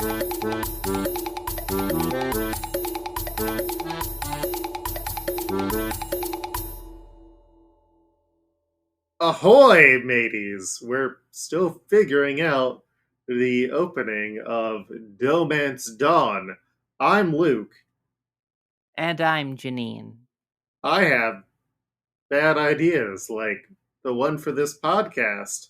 Ahoy, mateys! We're still figuring out the opening of DohMance Dawn. I'm Luke. And I'm Janine. I have bad ideas, like the one for this podcast.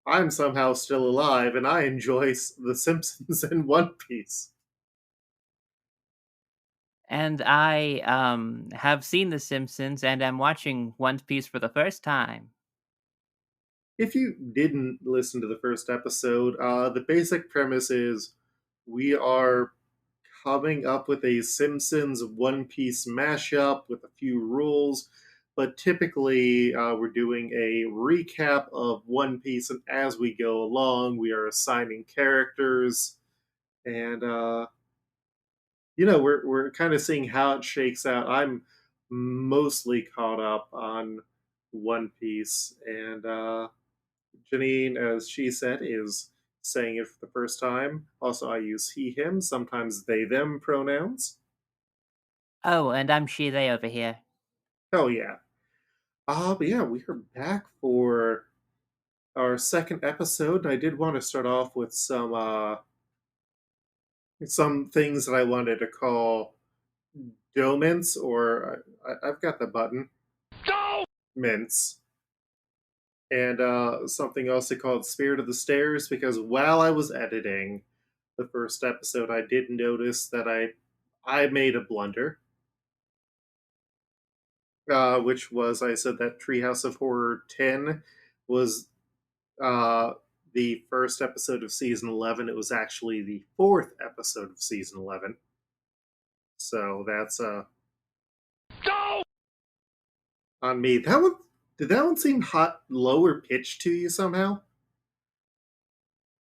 I'm somehow still alive, and I enjoy The Simpsons and One Piece. And I have seen The Simpsons and am watching One Piece for the first time. If you didn't listen to the first episode, the basic premise is we are coming up with a Simpsons One Piece mashup with a few rules, but typically we're doing a recap of One Piece, and as we go along, we are assigning characters, and we're kind of seeing how it shakes out. I'm mostly caught up on One Piece, and Janine, as she said, is saying it for the first time. Also, I use he, him, sometimes they, them pronouns. Oh, and I'm she, they over here. Hell yeah. But yeah, we are back for our second episode. I did want to start off with some things that I wanted to call doments, or I've got the button. Mints. And something else they called Spirit of the Stairs, because while I was editing the first episode, I did notice that I made a blunder, which was I said that Treehouse of Horror 10 was uh, the first episode of season 11. It was actually the fourth episode of season 11. So that's on me. That one did that one seem hot lower pitched to you somehow?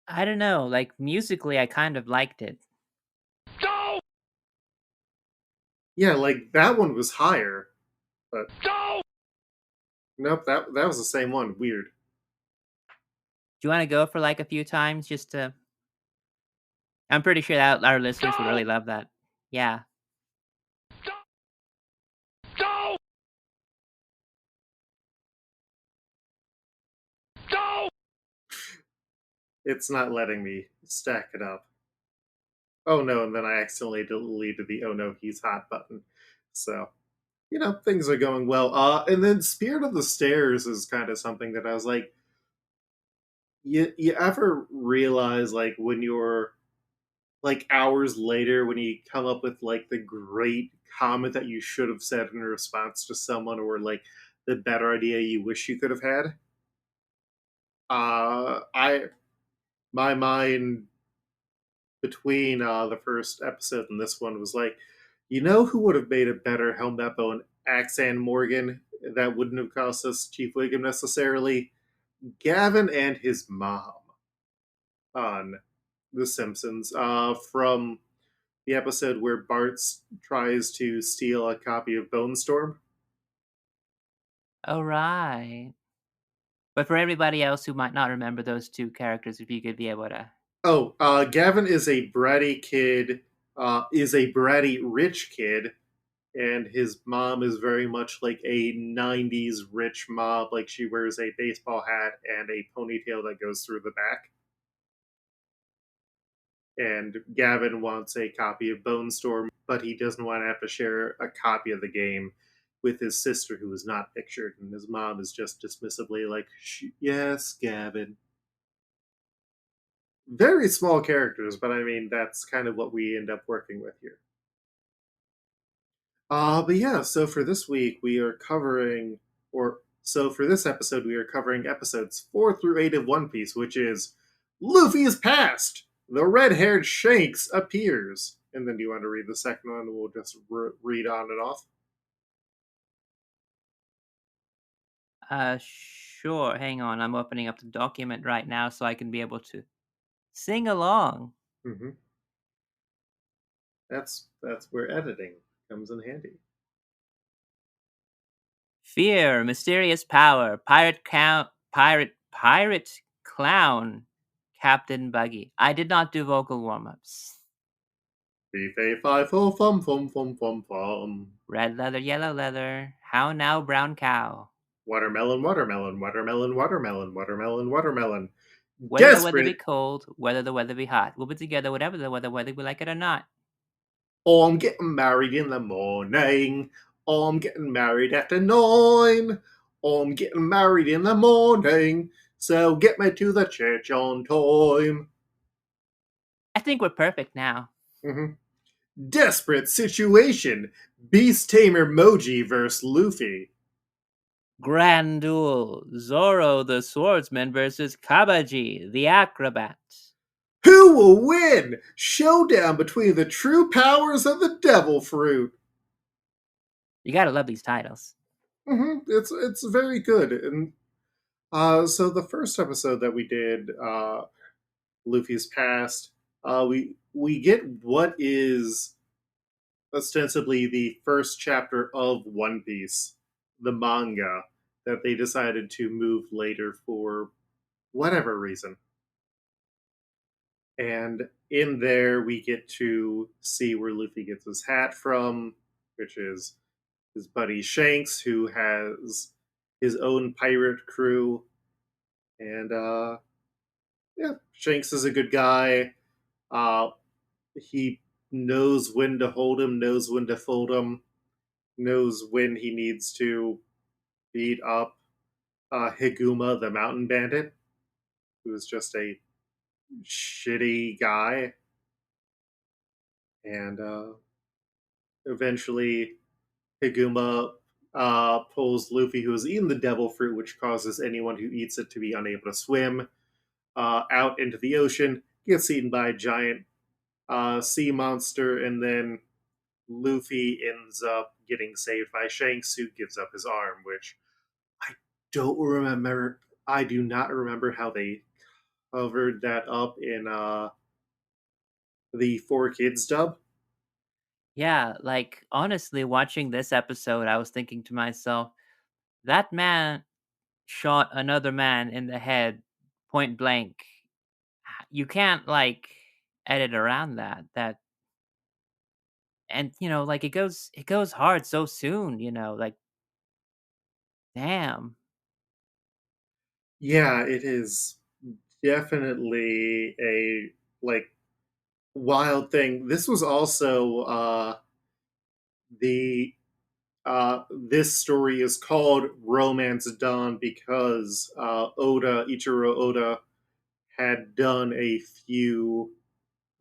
I don't know, like musically, I kind of liked it. Yeah, like that one was higher, but nope, that was the same one. Weird. Do you want to go for like a few times just to. I'm pretty sure that our listeners would really love that. Yeah. It's not letting me stack it up. Oh no, and then I accidentally deleted the oh no, he's hot button. So, things are going well. And then Spirit of the Stairs is kind of something that I was like, you ever realize like when you're like hours later when you come up with like the great comment that you should have said in response to someone, or like the better idea you wish you could have had? I my mind between the first episode and this one was like, who would have made a better Helmeppo and Axan Morgan that wouldn't have cost us Chief Wiggum necessarily? Gavin and his mom on The Simpsons. From the episode where Bart tries to steal a copy of Bone Storm. All right. But for everybody else who might not remember those two characters, if you could be able to. Oh, Gavin is a bratty kid, is a bratty rich kid, and his mom is very much like a 90s rich mom. Like she wears a baseball hat and a ponytail that goes through the back. And Gavin wants a copy of Bone Storm, but he doesn't want to have to share a copy of the game with his sister, who is not pictured. And his mom is just dismissively like, yes, Gavin. Very small characters, but I mean, that's kind of what we end up working with here. But yeah, so for this week, we are covering, or so for this episode, we are covering episodes 4 through 8 of One Piece, which is Luffy's past. The red-haired Shanks appears. And then do you want to read the second one? We'll just read on and off. Sure. Hang on. I'm opening up the document right now so I can be able to sing along. Mm-hmm. That's where editing comes in handy. Fear, mysterious power, pirate clown Captain Buggy. I did not do vocal warm-ups. Beef A5 fum fum fum fum fum. Red leather, yellow leather. How now, brown cow? Watermelon, watermelon, watermelon, watermelon, watermelon, watermelon. Whether the weather be Desperate. cold, whether the weather be hot, we'll be together whatever the weather, whether we like it or not. Oh, I'm getting married in the morning. Oh, I'm getting married at 9. Oh, I'm getting married in the morning. So get me to the church on time. I think we're perfect now. Mhm. Desperate situation. Beast Tamer Moji vs. Luffy. Grand duel. Zoro the swordsman versus Kabaji the acrobat. Who will win? Showdown between the true powers of the devil fruit. You gotta love these titles. It's very good. And so the first episode that we did, Luffy's past, we get what is ostensibly the first chapter of One Piece, the manga that they decided to move later for whatever reason. And in there, we get to see where Luffy gets his hat from, which is his buddy Shanks, who has his own pirate crew. And yeah, Shanks is a good guy. Uh, he knows when to hold him, knows when to fold him, knows when he needs to beat up Higuma, the mountain bandit, who is just a shitty guy. And eventually, Higuma pulls Luffy, who has eaten the devil fruit, which causes anyone who eats it to be unable to swim, out into the ocean, gets eaten by a giant sea monster, and then Luffy ends up getting saved by Shanks, who gives up his arm, which I don't remember. I do not remember how they covered that up in the Four Kids dub. Yeah, like honestly, watching this episode, I was thinking to myself, that man shot another man in the head point blank. You can't like edit around that. And like it goes hard so soon, like damn. Yeah, it is definitely a like wild thing. This was also the this story is called Romance Dawn because Ichiro Oda had done a few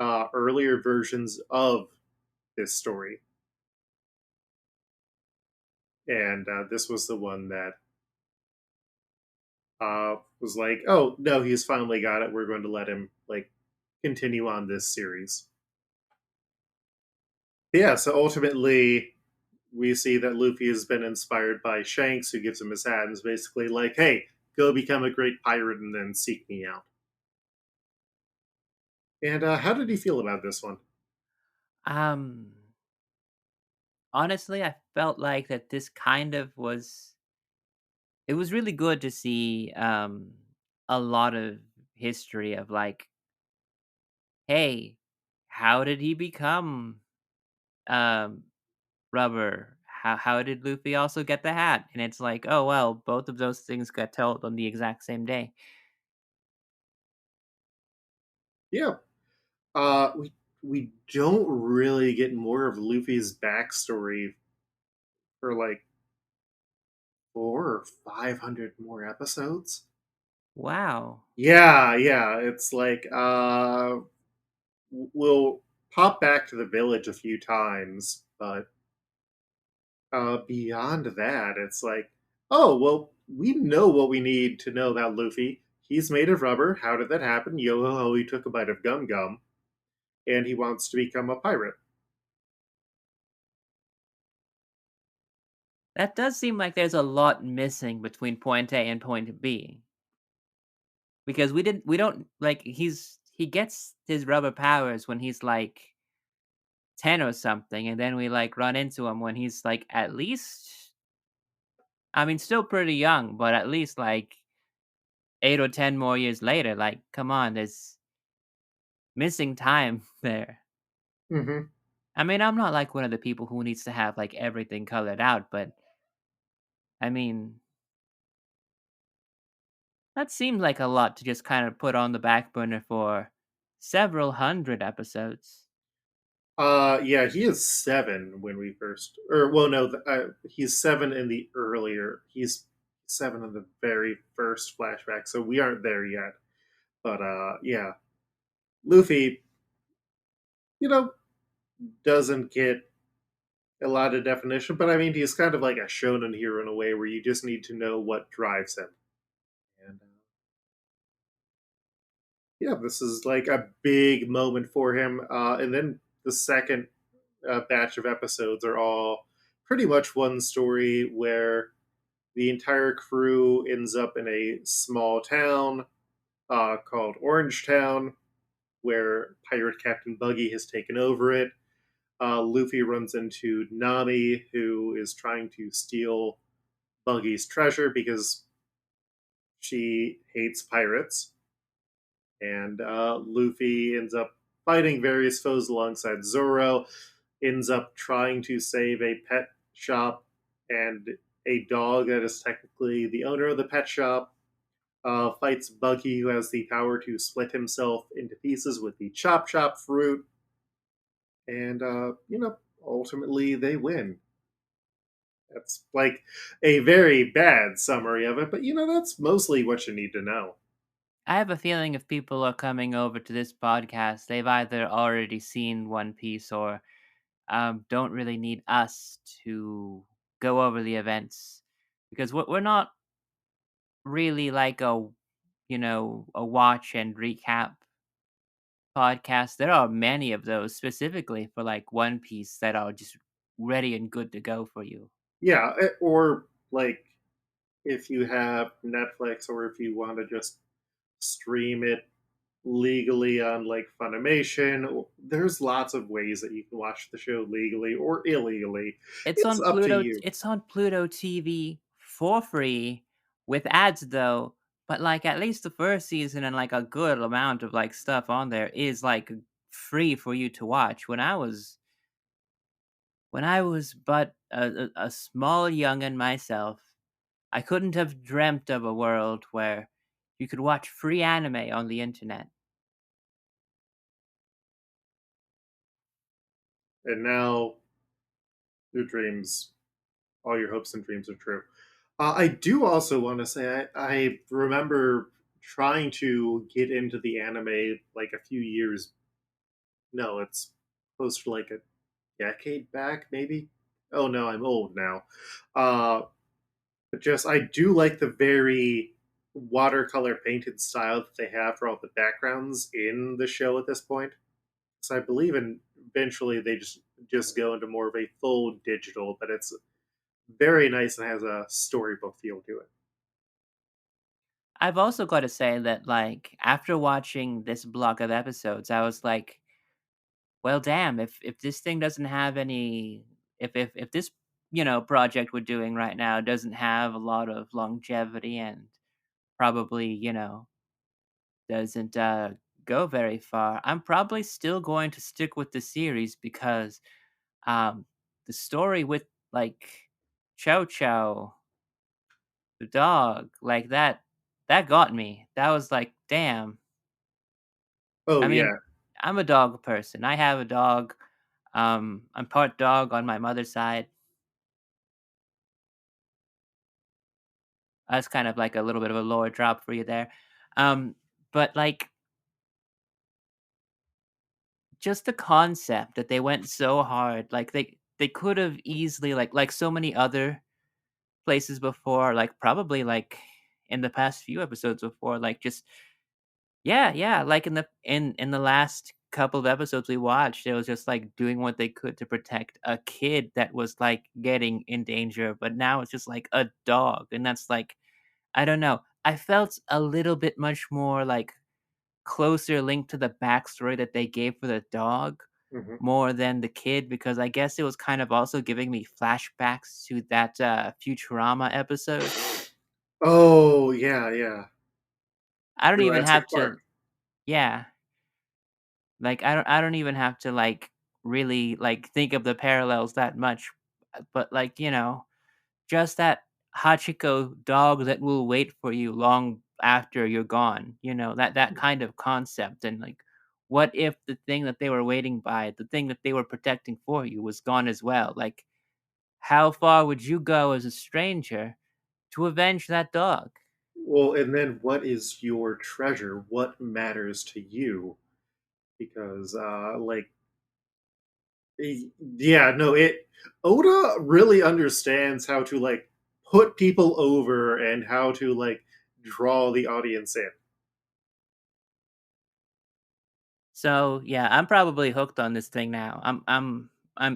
earlier versions of this story, and this was the one that was like, oh no, he's finally got it. We're going to let him like continue on this series. Yeah, so ultimately, we see that Luffy has been inspired by Shanks, who gives him his hat and is basically like, hey, go become a great pirate and then seek me out. And how did he feel about this one? Um Honestly, I felt like that this kind of was it was really good to see a lot of history of like, hey, how did he become um rubber? How did Luffy also get the hat? And it's like, oh well, both of those things got told on the exact same day. Yeah, we don't really get more of Luffy's backstory for like 400 or 500 more episodes. Wow. Yeah, it's like we'll pop back to the village a few times, but beyond that, it's like, oh well, we know what we need to know about Luffy. He's made of rubber. How did that happen? Yo ho ho! He took a bite of gum gum, and he wants to become a pirate. That does seem like there's a lot missing between point A and point B. Because we don't like he gets his rubber powers when he's like 10 or something, and then we like run into him when he's like at least, I mean, still pretty young, but at least like 8 or 10 more years later. Like, come on, there's missing time there. Hmm. I mean, I'm not like one of the people who needs to have like everything colored out, but I mean, that seems like a lot to just kind of put on the back burner for several hundred episodes. Yeah, he is 7 when we first, or well, no, he's 7 in the earlier. He's 7 in the very first flashback, so we aren't there yet. But yeah, Luffy, you know, doesn't get a lot of definition, but I mean, he's kind of like a shonen hero in a way where you just need to know what drives him. And yeah, this is like a big moment for him. And then the second batch of episodes are all pretty much one story where the entire crew ends up in a small town called Orange Town, where Pirate Captain Buggy has taken over it. Luffy runs into Nami, who is trying to steal Buggy's treasure because she hates pirates. And Luffy ends up fighting various foes alongside Zoro, ends up trying to save a pet shop and a dog that is technically the owner of the pet shop. Fights Buggy, who has the power to split himself into pieces with the Chop Chop fruit, and ultimately they win. That's like a very bad summary of it, but that's mostly what you need to know. I have a feeling if people are coming over to this podcast, they've either already seen One Piece or don't really need us to go over the events because we're not really like a watch and recap podcast. There are many of those specifically for like One Piece that are just ready and good to go for you. Yeah, or like if you have Netflix or if you want to just stream it legally on like Funimation, there's lots of ways that you can watch the show legally or illegally. It's up to you. It's on Pluto TV for free with ads though. But like at least the first season and like a good amount of like stuff on there is like free for you to watch. When I was but a small youngin' myself, I couldn't have dreamt of a world where you could watch free anime on the internet. And now your dreams, all your hopes and dreams are true. I do also want to say I remember trying to get into the anime like a few years. No, it's close to like a decade back, maybe. Oh no, I'm old now. Uh, but just I do like the very watercolor painted style that they have for all the backgrounds in the show at this point. So I believe in eventually they just go into more of a full digital, but it's very nice and has a storybook feel to it. I've also got to say that like after watching this block of episodes, I was like, well, damn, if this thing doesn't have any if this, project we're doing right now doesn't have a lot of longevity and probably, doesn't go very far, I'm probably still going to stick with the series because um the story with like Chow Chow, the dog, like that got me. That was like, damn. Oh I mean, yeah. I'm a dog person. I have a dog. I'm part dog on my mother's side. That's kind of like a little bit of a lower drop for you there. Um, but like just the concept that they went so hard, like they could have easily like so many other places before, like probably like in the past few episodes before, like just yeah, yeah, like in the last couple of episodes we watched, it was just like doing what they could to protect a kid that was like getting in danger, but now it's just like a dog, and that's like I don't know. I felt a little bit much more like closer linked to the backstory that they gave for the dog Hmm. more than the kid because I guess it was kind of also giving me flashbacks to that Futurama episode. Oh yeah, yeah. I don't even Jurassic have Park. to. Yeah, like I don't even have to like really like think of the parallels that much. But like just that Hachiko dog that will wait for you long after you're gone. That kind of concept, and like, what if the thing that they were waiting by, the thing that they were protecting for you, was gone as well? Like, how far would you go as a stranger to avenge that dog? Well, and then what is your treasure? What matters to you? Because, yeah, no, it. Oda really understands how to like put people over and how to like draw the audience in. So yeah, I'm probably hooked on this thing now. I'm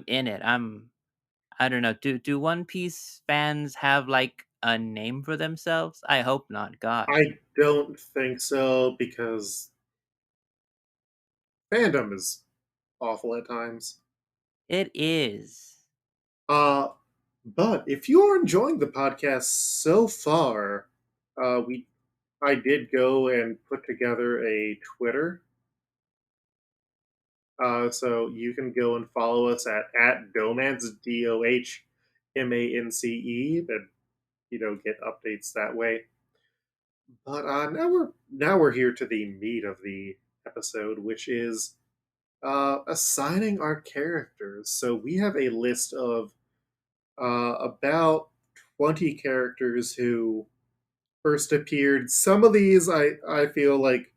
in it. I don't know. Do One Piece fans have like a name for themselves? I hope not. God. I don't think so because fandom is awful at times. It is. Uh, but if you are enjoying the podcast so far, we I did go and put together a Twitter, so you can go and follow us at DohMance DohMance, and get updates that way. But now we're here to the meat of the episode, which is assigning our characters. So we have a list of about 20 characters who first appeared. Some of these I feel like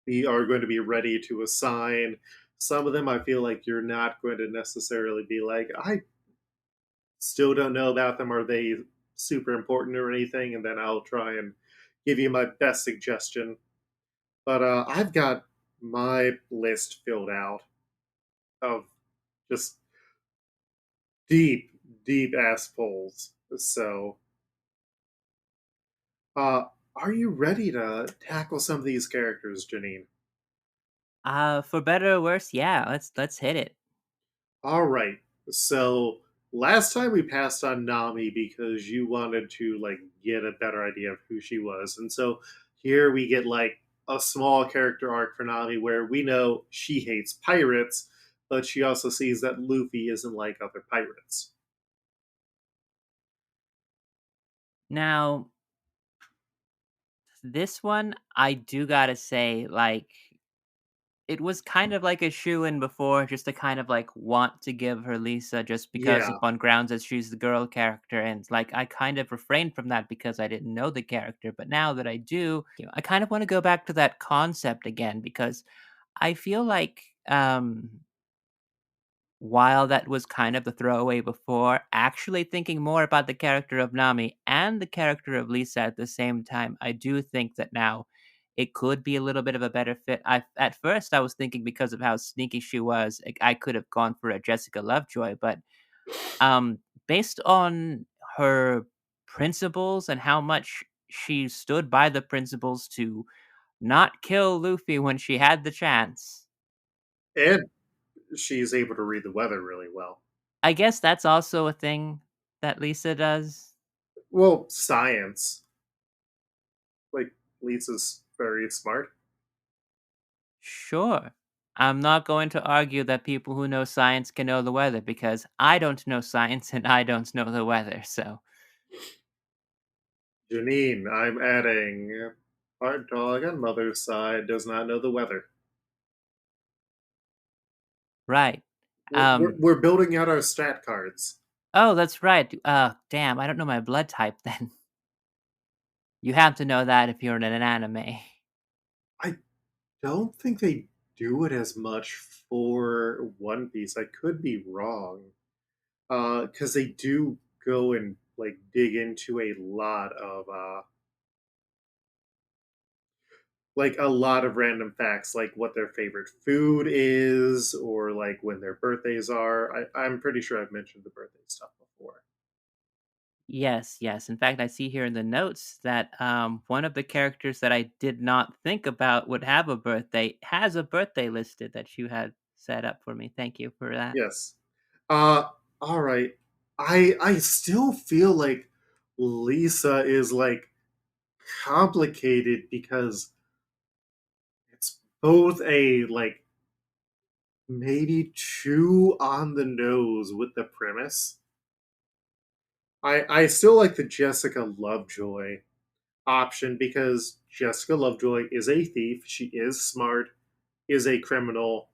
we are going to be ready to assign. Some of them I feel like you're not going to necessarily be like, I still don't know about them. Are they super important or anything? And then I'll try and give you my best suggestion. But I've got my list filled out of just deep, deep ass polls. So, uh, are you ready to tackle some of these characters, Janine? For better or worse, yeah. Let's hit it. All right. So last time we passed on Nami because you wanted to like get a better idea of who she was, and so here we get like a small character arc for Nami where we know she hates pirates, but she also sees that Luffy isn't like other pirates. Now, this one, I do gotta say, like, it was kind of like a shoe-in before, just to kind of like want to give her Lisa just because Yeah, upon grounds that she's the girl character, and like I kind of refrained from that because I didn't know the character. But now that I do, I kind of want to go back to that concept again because I feel like while that was kind of the throwaway before, actually thinking more about the character of Nami and the character of Lisa at the same time, I do think that now it could be a little bit of a better fit. At first I was thinking because of how sneaky she was, like, I could have gone for a Jessica Lovejoy, but based on her principles and how much she stood by the principles to not kill Luffy when she had the chance. and she's able to read the weather really well. I guess that's also a thing that Lisa does. Well, science, like Lisa's very smart. Sure. I'm not going to argue that people who know science can know the weather because I don't know science and I don't know the weather. So, Janine, I'm adding part dog on mother's side does not know the weather. right. We're, we're, Um we're building out our stat cards. oh, that's right. Damn, I don't know my blood type then. You have to know that if you're in an anime. I don't think they do it as much for One Piece. I could be wrong. Because they do go and like dig into a lot of like a lot of random facts, like what their favorite food is, or like when their birthdays are. I'm pretty sure I've mentioned the birthday stuff before. Yes, yes. In fact, I see here in the notes that one of the characters that I did not think about would have a birthday has a birthday listed that you had set up for me. Thank you for that. Yes. Uh, all right. I still feel like Lisa is like complicated because it's both a like maybe too on the nose with the premise. I still like the Jessica Lovejoy option because Jessica Lovejoy is a thief. She is smart, is a criminal,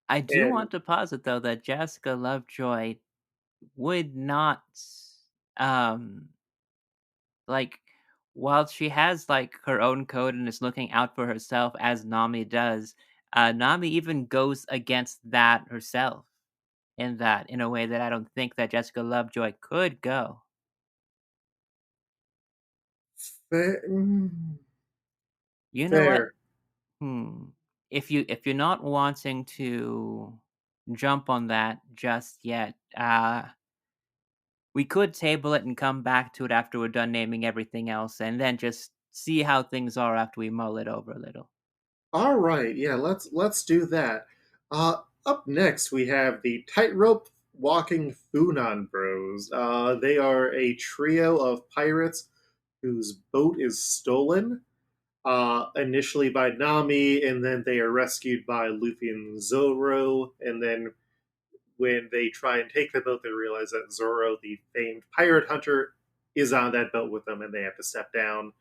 I do and want to posit though that Jessica Lovejoy would not, um like, while she has like her own code and is looking out for herself as Nami does, Nami even goes against that herself in a way that I don't think that Jessica Lovejoy could go. You know what? fair. Hmm. If you're not wanting to jump on that just yet, we could table it and come back to it after we're done naming everything else, and then just see how things are after we mull it over a little. All right, yeah, let's do that. Up next we have the tightrope walking Funan Bros. They are a trio of pirates whose boat is stolen. Initially by Nami, and then they are rescued by Luffy and Zoro, and then when they try and take the boat, they realize that Zoro, the famed pirate hunter, is on that boat with them, and they have to step down.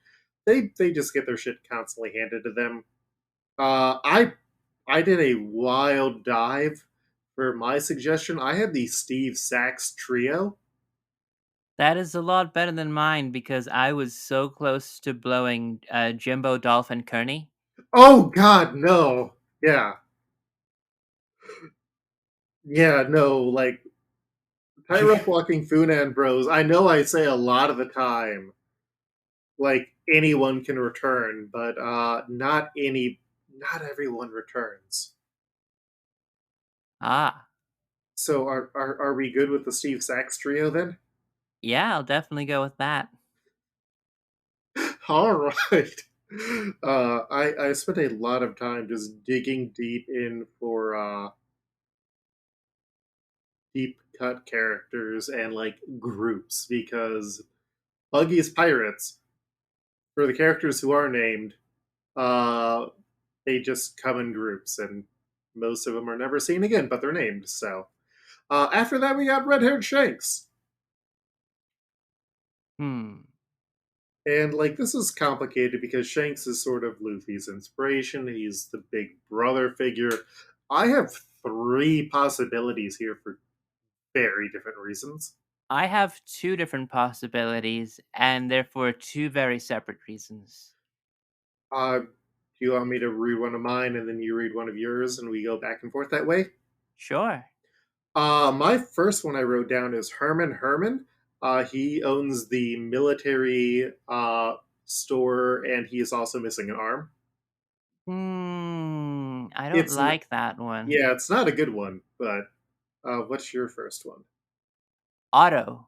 They just get their shit constantly handed to them. I did a wild dive for my suggestion. I had the Steve Sachs trio. That is a lot better than mine because I was so close to blowing Jimbo, Dolph, and Kearney. Oh God, no. Yeah, yeah, no. Like tightrope walking Funan Bros. I know I say a lot of the time, like anyone can return, but not everyone returns. Ah, So are we good with the Steve Sachs trio then? yeah, I'll definitely go with that. All right. I spent a lot of time just digging deep in for deep cut characters and like groups because Buggy's Pirates, for the characters who are named, uh, they just come in groups and most of them are never seen again, but they're named. So after that, we got red haired Shanks. Hmm. And like this is complicated because Shanks is sort of Luffy's inspiration. He's the big brother figure. I have three possibilities here for very different reasons. I have two different possibilities, and therefore two very separate reasons. Do you want me to read one of mine and then you read one of yours and we go back and forth that way? Sure. My first one I wrote down is Herman Herman. He owns the military store and he is also missing an arm. I don't It's like that one. yeah, it's not a good one, but what's your first one? Otto.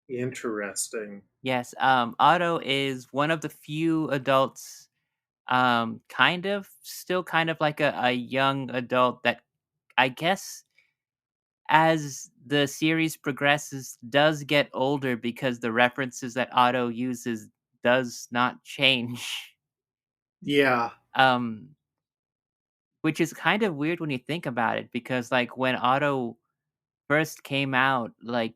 Interesting. Yes, Otto is one of the few adults, still kind of like a young adult that I guess as the series progresses does get older because the references that Otto uses does not change. Yeah. Um, which is kind of weird when you think about it because like when Otto first came out, like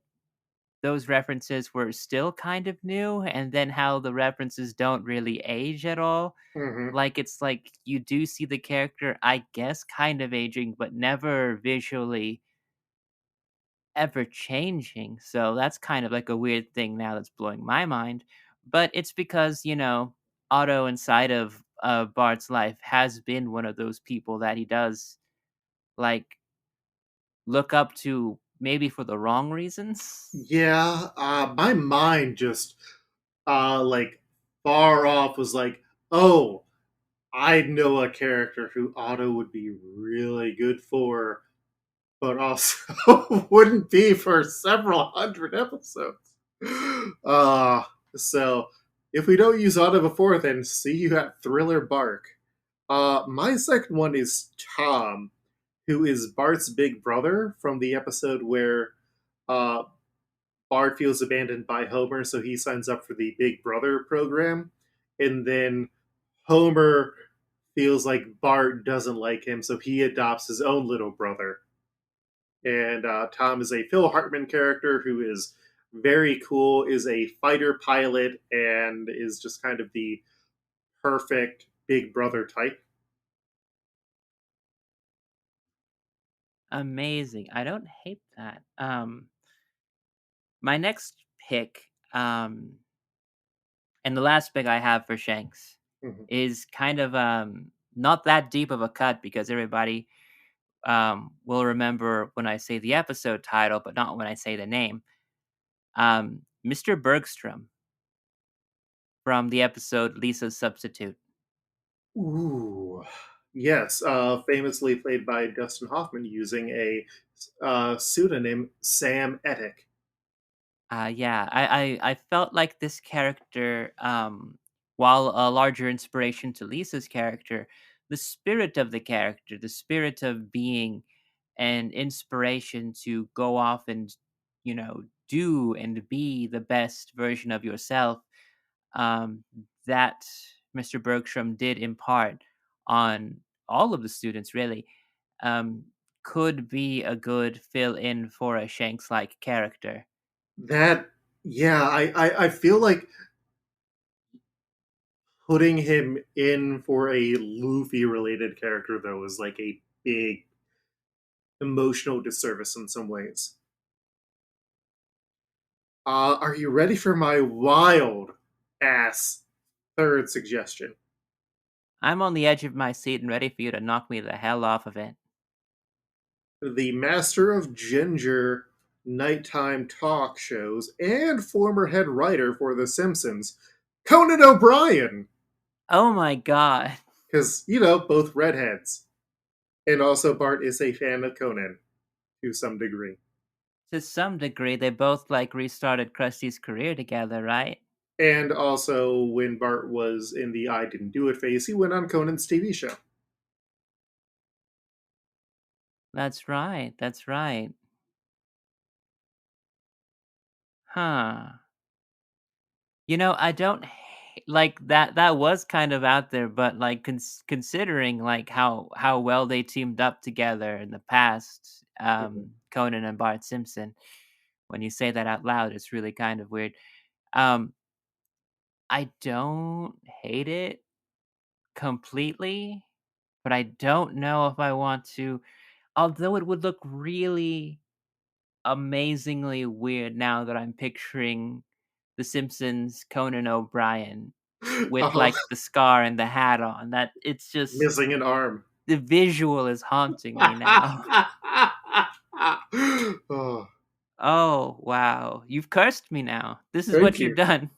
those references were still kind of new and then how the references don't really age at all. Hmm. Like it's like you do see the character, I guess, kind of aging, but never visually ever changing. So that's kind of like a weird thing now that's blowing my mind. But it's because, Otto inside of Bart's life has been one of those people that he does like look up to maybe for the wrong reasons. Yeah. My mind just like far off was like, oh, I know a character who Otto would be really good for, but also wouldn't be for several hundred episodes. Uh, so if we don't use Otto before, then see you at Thriller Bark. My second one is Tom, who is Bart's big brother from the episode where Bart feels abandoned by Homer, so he signs up for the Big Brother program. And then Homer feels like Bart doesn't like him, so he adopts his own little brother. And Tom is a Phil Hartman character who is very cool, is a fighter pilot, and is just kind of the perfect Big Brother type. Amazing. I don't hate that. My next pick, and the last pick I have for Shanks Mhm. is kind of not that deep of a cut because everybody will remember when I say the episode title, but not when I say the name. Mr. Bergstrom from the episode Lisa's Substitute. Ooh, yes, famously played by Dustin Hoffman using a pseudonym Sam Ettick. Yeah, I felt like this character, while a larger inspiration to Lisa's character, the spirit of the character, the spirit of being an inspiration to go off and, do and be the best version of yourself, um, that Mr. Bergstrom did impart on all of the students, really, um, could be a good fill in for a Shanks like character. That, yeah, I feel like putting him in for a Luffy related character, though, is like a big emotional disservice in some ways. Are you ready for my wild ass third suggestion? I'm on the edge of my seat and ready for you to knock me the hell off of it. The master of ginger nighttime talk shows and former head writer for The Simpsons, Conan O'Brien. Oh my god. Because, both redheads. And also, Bart is a fan of Conan to some degree. To some degree, they both like restarted Krusty's career together, right? And also, when Bart was in the I Didn't Do It phase, he went on Conan's TV show. That's right. That's right. Huh. I don't like that. That was kind of out there, but like considering like how well they teamed up together in the past, Mhm. Conan and Bart Simpson. When you say that out loud, it's really kind of weird. Um, I don't hate it completely, but I don't know if I want to. Although it would look really amazingly weird now that I'm picturing The Simpsons Conan O'Brien with Uh, like the scar and the hat on. That it's just missing an arm. the visual is haunting me now. Oh, Oh wow, you've cursed me now. This is thank what you've you. done.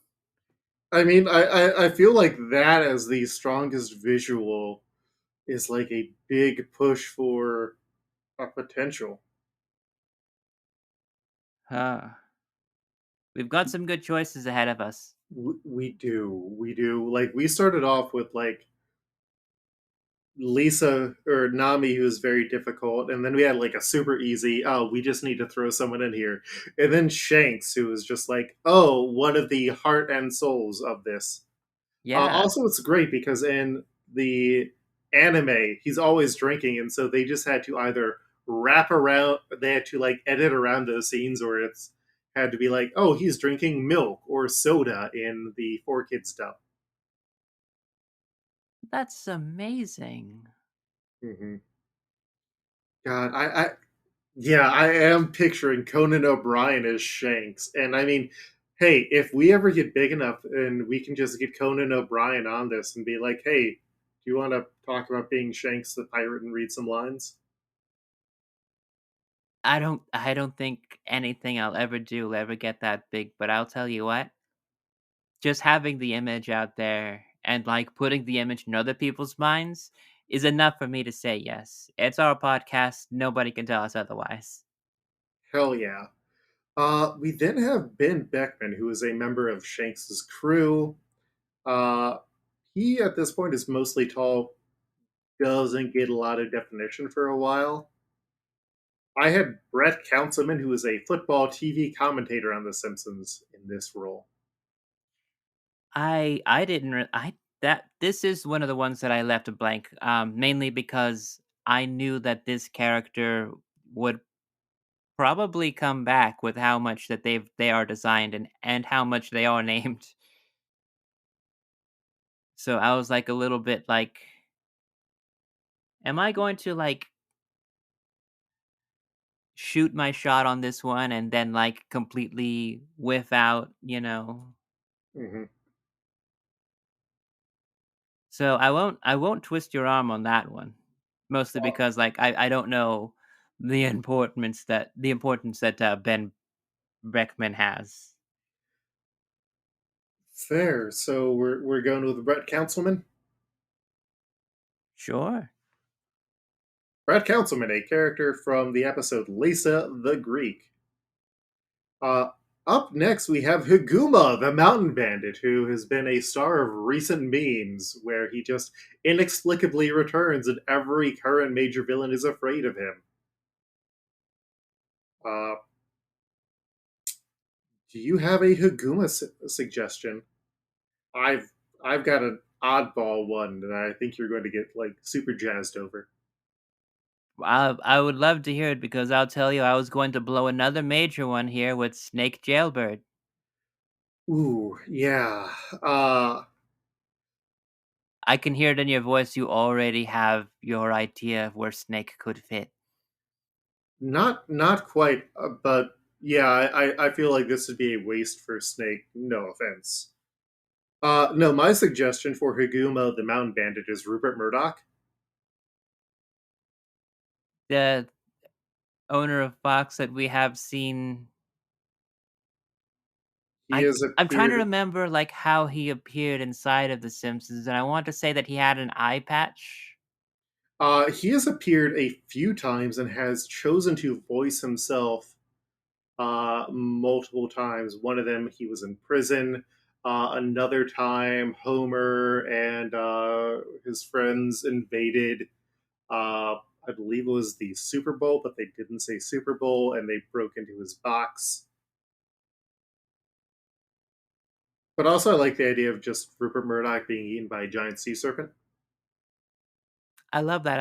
I mean, I feel like that as the strongest visual is like a big push for a potential. Huh. We've got some good choices ahead of us. We do. Like we started off with like Lisa or Nami, who was very difficult, and then we had like a super easy. Oh, we just need to throw someone in here, and then Shanks, who was just like, oh, one of the heart and souls of this. Yeah, Also, it's great because in the anime, he's always drinking, and so they just had to either wrap around, they had to like edit around those scenes, or it's had to be like, oh, he's drinking milk or soda in the Four Kids dub. that's amazing. Mm-hmm. God, yeah, I am picturing Conan O'Brien as Shanks, and I mean, hey, if we ever get big enough and we can just get Conan O'Brien on this and be like, hey, do you want to talk about being Shanks the pirate and read some lines? I don't think anything I'll ever do will ever get that big, but I'll tell you what, just having the image out there and like putting the image in other people's minds is enough for me to say yes. It's our podcast. Nobody can tell us otherwise. Hell yeah. We then have Ben Beckman, who is a member of Shanks's crew. Uh, he, at this point, is mostly tall, doesn't get a lot of definition for a while. I had Brett Councilman, who is a football TV commentator on The Simpsons, in this role. I didn't I that this is one of the ones that I left a blank, mainly because I knew that this character would probably come back with how much that they are designed and how much they are named. So I was like a little bit like, am I going to like shoot my shot on this one and then like completely whiff out, you know? Hmm. So I won't twist your arm on that one. Mostly because like I don't know the importance that Ben Beckman has. Fair. So we're going with Brett Councilman. Sure. Brett Councilman, a character from the episode Lisa the Greek. Uh, Up next, we have Higuma, the mountain bandit, who has been a star of recent memes, where he just inexplicably returns and every current major villain is afraid of him. Uh, do you have a Higuma suggestion? I've I've got an oddball one that I think you're going to get like super jazzed over. I would love to hear it because I'll tell you I was going to blow another major one here with Snake Jailbird. Ooh, yeah. Uh, I can hear it in your voice. You already have your idea of where Snake could fit. not quite, but yeah, I feel like this would be a waste for Snake. No offense. No, my suggestion for Higuma the Mountain Bandit is Rupert Murdoch. The owner of Fox that we have seen. He has I'm trying to appeared. remember like how he appeared inside of The Simpsons, and I want to say that he had an eye patch. He has appeared a few times and has chosen to voice himself multiple times. One of them, he was in prison. Another time, Homer and his friends invaded. I believe it was the Super Bowl, but they didn't say Super Bowl, and they broke into his box. But also, I like the idea of just Rupert Murdoch being eaten by a giant sea serpent. I love that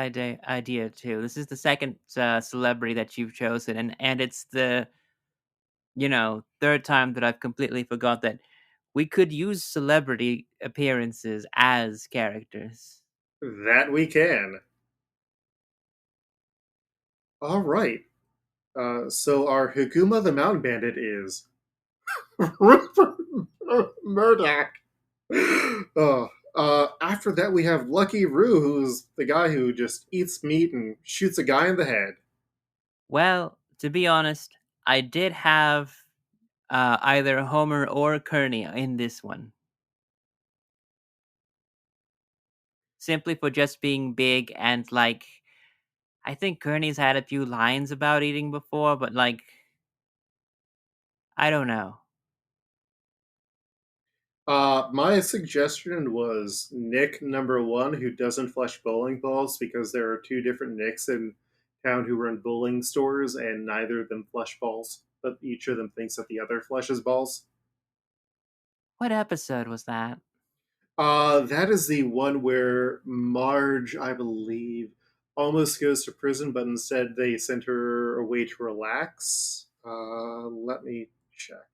idea too. This is the second celebrity that you've chosen, and it's the third time that I've completely forgot that we could use celebrity appearances as characters. That we can. All right. So our Higuma the Mountain Bandit is Rupert Murdoch. Oh, after that, we have Lucky Roo, who's the guy who just eats meat and shoots a guy in the head. Well, to be honest, I did have either Homer or Kearney in this one, simply for just being big and like I think Kearney's had a few lines about eating before, but like I don't know. My suggestion was Nick number one, who doesn't flush bowling balls because there are two different Nicks in town who run bowling stores, and neither of them flush balls, but each of them thinks that the other flushes balls. What episode was that? That is the one where Marge, I believe, almost goes to prison, but instead they send her away to relax. Let me check.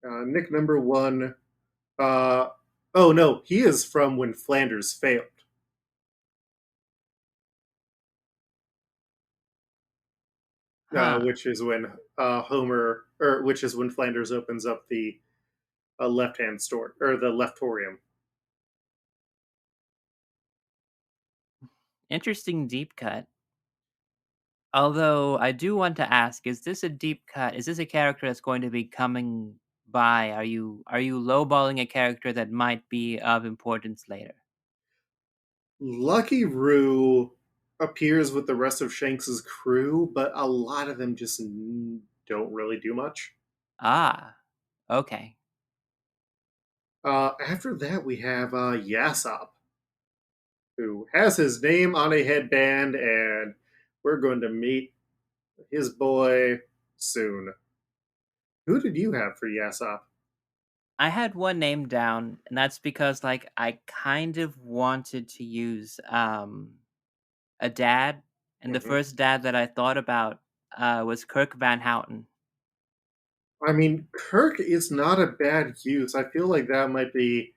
Nick number one. Uh, oh no, he is from when Flanders failed, Huh. which is when Homer, or which is when Flanders opens up the left-hand store or the leftorium. Interesting deep cut. Although I do want to ask, is this a deep cut? Is this a character that's going to be coming by? Are you lowballing a character that might be of importance later? Lucky Roo appears with the rest of Shanks's crew, but a lot of them just don't really do much. Ah, okay. After that, we have Yasop, who has his name on a headband and We're going to meet his boy soon. Who did you have for Yasop? I had one name down, and that's because like I kind of wanted to use a dad, and the Hmm. first dad that I thought about was Kirk Van Houten. I mean, Kirk is not a bad use. I feel like that might be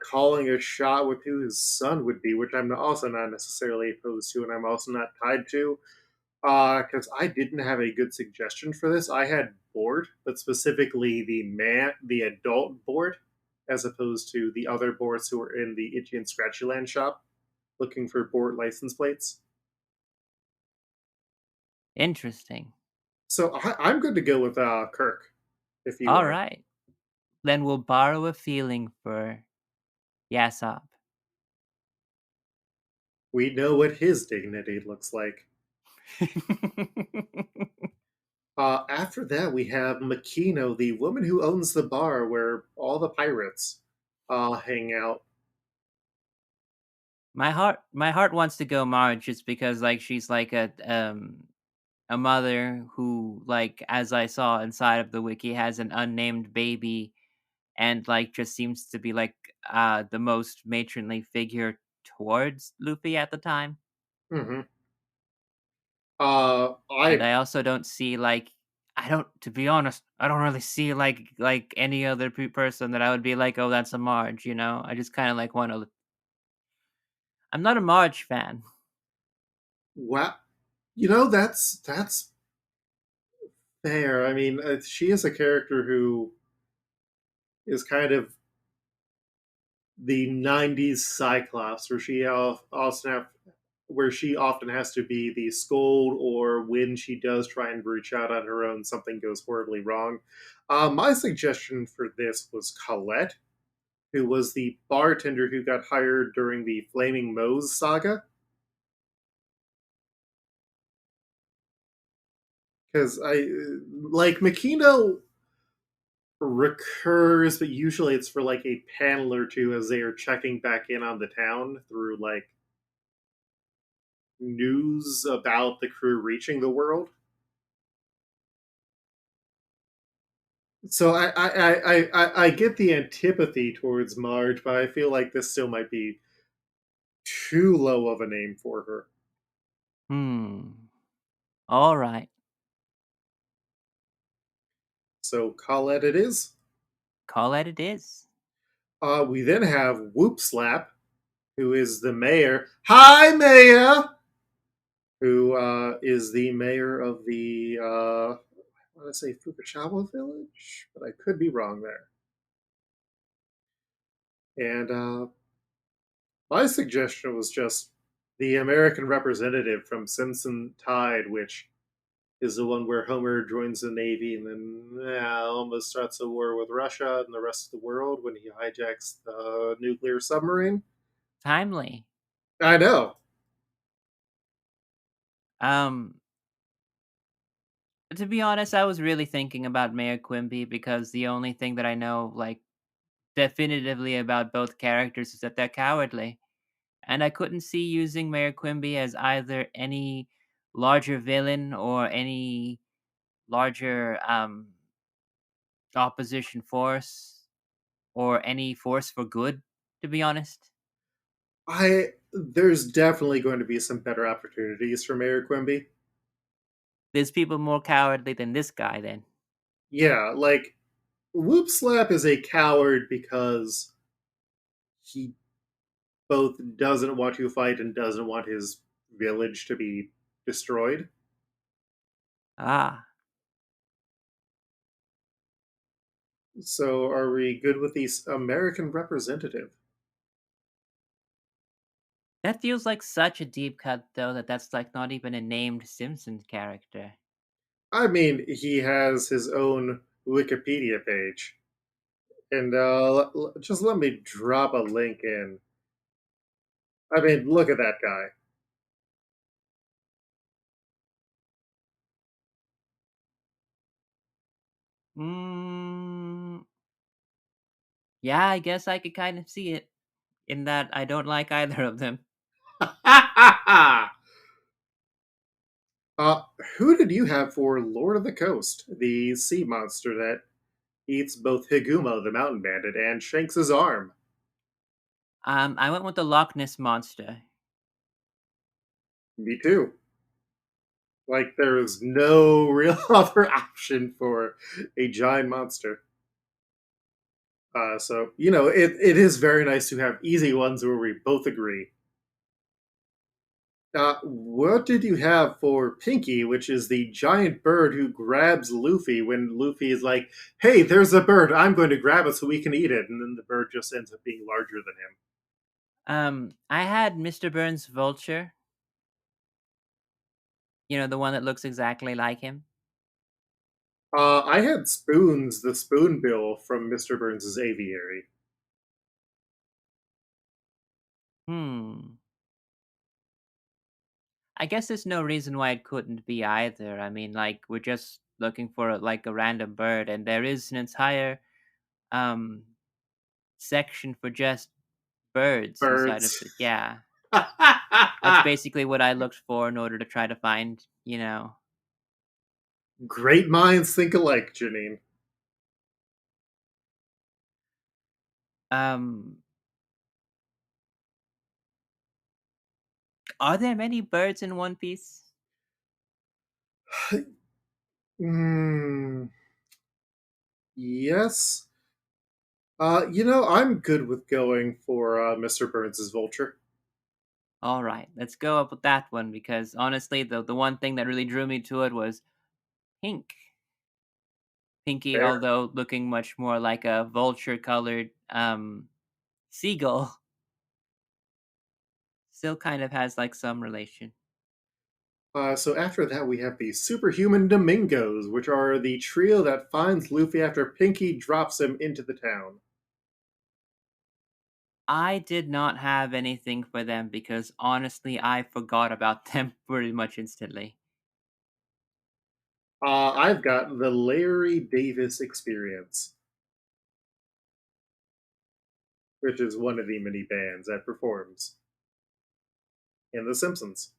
calling a shot with who his son would be, which I'm also not necessarily opposed to, and I'm also not tied to. Because I didn't have a good suggestion for this. I had board, but specifically the adult board, as opposed to the other boards who were in the Itchy and Scratchy Land shop looking for board license plates. Interesting. So I'm good to go with Kirk, if you All are. right, then we'll borrow a feeling for Yasop. We know what his dignity looks like. After that, we have Makino, the woman who owns the bar where all the pirates hang out. My heart wants to go Marge just because like she's like a mother who, like, as I saw inside of the wiki, has an unnamed baby and like just seems to be like the most matronly figure towards Luffy at the time. Hmm. And I I also don't see like I don't to be honest, I don't really see like any other person that I would be like, "Oh, that's a Marge," you know? I just kind of like want to I'm not a Marge fan. wow, that's fair. I mean, she is a character who is kind of the '90s Cyclops, where she often has to be the scold, or when she does try and reach out on her own, something goes horribly wrong. My suggestion for this was Colette, who was the bartender who got hired during the Flaming Moe's saga. Because I like Makino recurs, but usually it's for like a panel or two as they are checking back in on the town through like news about the crew reaching the world. So I get the antipathy towards Marge, but I feel like this still might be too low of a name for her. Hmm. All right. So Colette it is. Call it it is. We then have Whoop Slap, who is the mayor. Hi, Mayor! Who is the mayor of the, I want to say Fukushima Village, but I could be wrong there. And my suggestion was just the American representative from Simpson Tide, which is the one where Homer joins the Navy and then almost starts a war with Russia and the rest of the world when he hijacks the nuclear submarine. Timely. I know. Um, to be honest, I was really thinking about Mayor Quimby because the only thing that I know, like, definitively about both characters is that they're cowardly. And I couldn't see using Mayor Quimby as either any larger villain or any larger opposition force or any force for good, to be honest. I There's definitely going to be some better opportunities for Mayor Quimby. There's people more cowardly than this guy, then. Yeah, like Whoop Slap is a coward because he both doesn't want to fight and doesn't want his village to be destroyed. Ah, So, are we good with the American representative? that feels like such a deep cut, though, that's like not even a named Simpsons character. I mean, he has his own Wikipedia page. And just let me drop a link in. I mean, look at that guy. Mm, yeah, I guess I could kind of see it in that I don't like either of them. Uh, who did you have for Lord of the Coast, the sea monster that eats both Higumo, the mountain bandit, and Shanks's arm? I went with the Loch Ness monster. Me too. Like, there is no real other option for a giant monster. So it is very nice to have easy ones where we both agree. What did you have for Pinky, which is the giant bird who grabs Luffy when Luffy is like, hey, there's a bird, I'm going to grab it so we can eat it. And then the bird just ends up being larger than him. I had Mr. Burns' vulture. You know, the one that looks exactly like him. I had Spoons, the spoonbill from Mr. Burns' aviary. Hmm. I guess there's no reason why it couldn't be either. I mean, like we're just looking for like a random bird, and there is an entire um section for just birds inside of Birds. the. Yeah, that's basically what I looked for in order to try to find. Great minds think alike, Janine. Um, are there many birds in One Piece? Mm, yes. I'm good with going for Mr. Burns' vulture. All right, let's go up with that one because honestly, the one thing that really drew me to it was pink. Pinky, Fair. although looking much more like a vulture-colored seagull, still kind of has like some relation. So after that, we have the superhuman Domingos, which are the trio that finds Luffy after Pinky drops him into the town. I did not have anything for them because honestly, I forgot about them pretty much instantly. I've got the Larry Davis Experience, which is one of the many bands that performs in The Simpsons.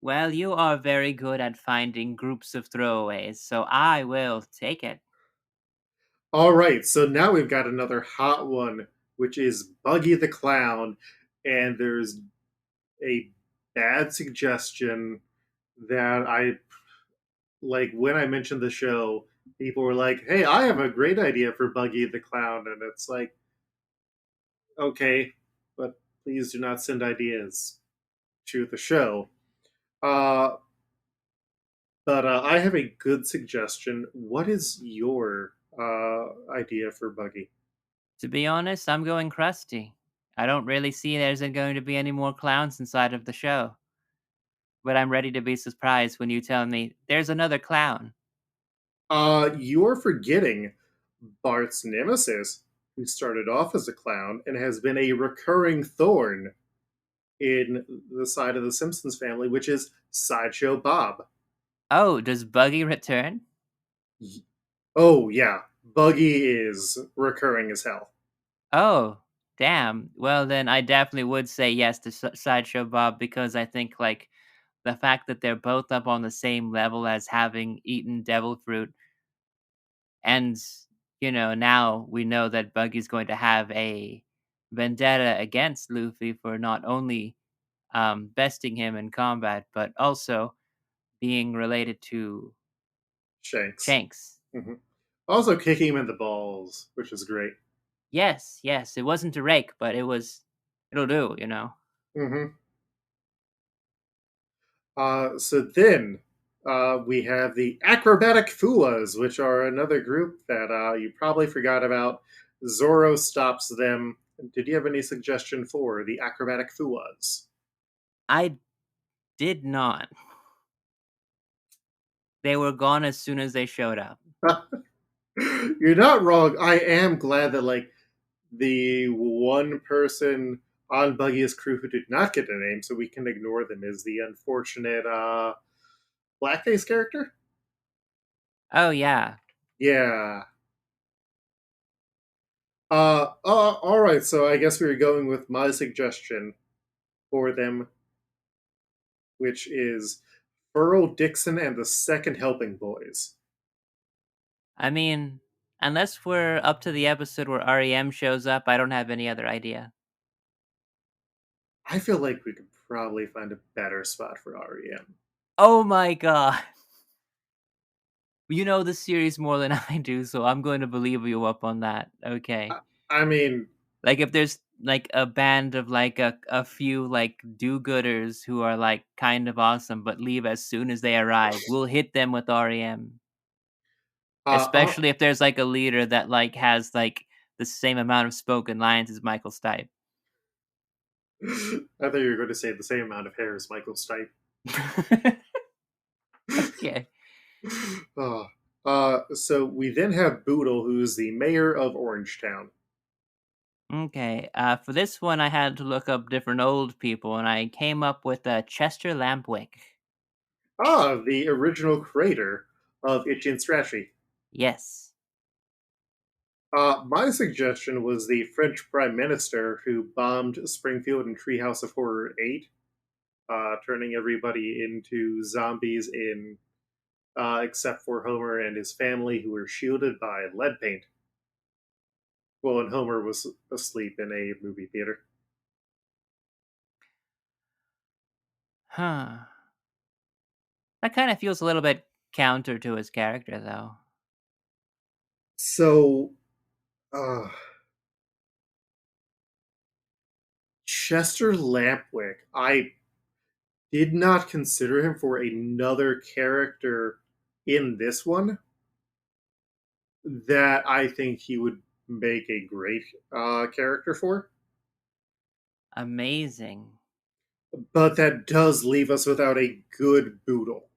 Well, you are very good at finding groups of throwaways, so I will take it. All right, so now we've got another hot one, which is Buggy the Clown, and there's a bad suggestion that I like when I mentioned the show. People were like, "Hey, I have a great idea for Buggy the Clown," and it's like, okay, but please do not send ideas to the show. Uh, but I have a good suggestion. What is your idea for Buggy? To be honest, I'm going crusty. I don't really see there's going to be any more clowns inside of the show, but I'm ready to be surprised when you tell me there's another clown. You're forgetting Bart's nemesis, who started off as a clown and has been a recurring thorn in the side of the Simpsons family, which is Sideshow Bob. Oh, does Buggy return? Oh, yeah. Buggy is recurring as hell. Oh, damn. Well, then I definitely would say yes to Sideshow Bob because I think like the fact that they're both up on the same level as having eaten devil fruit, and now we know that Buggy's going to have a vendetta against Luffy for not only besting him in combat, but also being related to Shanks. Shanks. Hmm. Also kicking him in the balls, which is great. Yes, yes, it wasn't a rake, but it'll do. Hmm. So then we have the Acrobatic Fuas, which are another group that you probably forgot about. Zoro stops them. Did you have any suggestion for the Acrobatic Fuas? I did not. They were gone as soon as they showed up. You're not wrong. I am glad that like the one person on Buggy's crew who did not get a name, so we can ignore them, is the unfortunate blackface character. Oh yeah. Yeah. All right. So I guess we were going with my suggestion for them, which is Burl Dixon and the Second Helping Boys. I mean, unless we're up to the episode where REM shows up, I don't have any other idea. I feel like we could probably find a better spot for REM. Oh my god. You know the series more than I do, so I'm going to believe you up on that. Okay. I, I mean, Like if there's like a band of like a few like do-gooders who are like kind of awesome but leave as soon as they arrive, we'll hit them with REM. uh, uh, Especially if there's like a leader that like has like the same amount of spoken lines as Michael Stipe. I thought you were going to say the same amount of hair as Michael Stipe. Okay. uh, so we then have Boodle, who is the mayor of Orangetown. Okay. For this one, I had to look up different old people, and I came up with Chester Lampwick. Ah, the original creator of Itchy and Scratchy. Yes. My suggestion was the French Prime Minister who bombed Springfield and Treehouse of Horror 8, turning everybody into zombies in except for Homer and his family, who were shielded by lead paint. Well, and Homer was asleep in a movie theater. Huh. That kind of feels a little bit counter to his character, though. So, uh, Chester Lampwick, I did not consider him for another character in this one that I think he would make a great character for. Amazing. But that does leave us without a good Boodle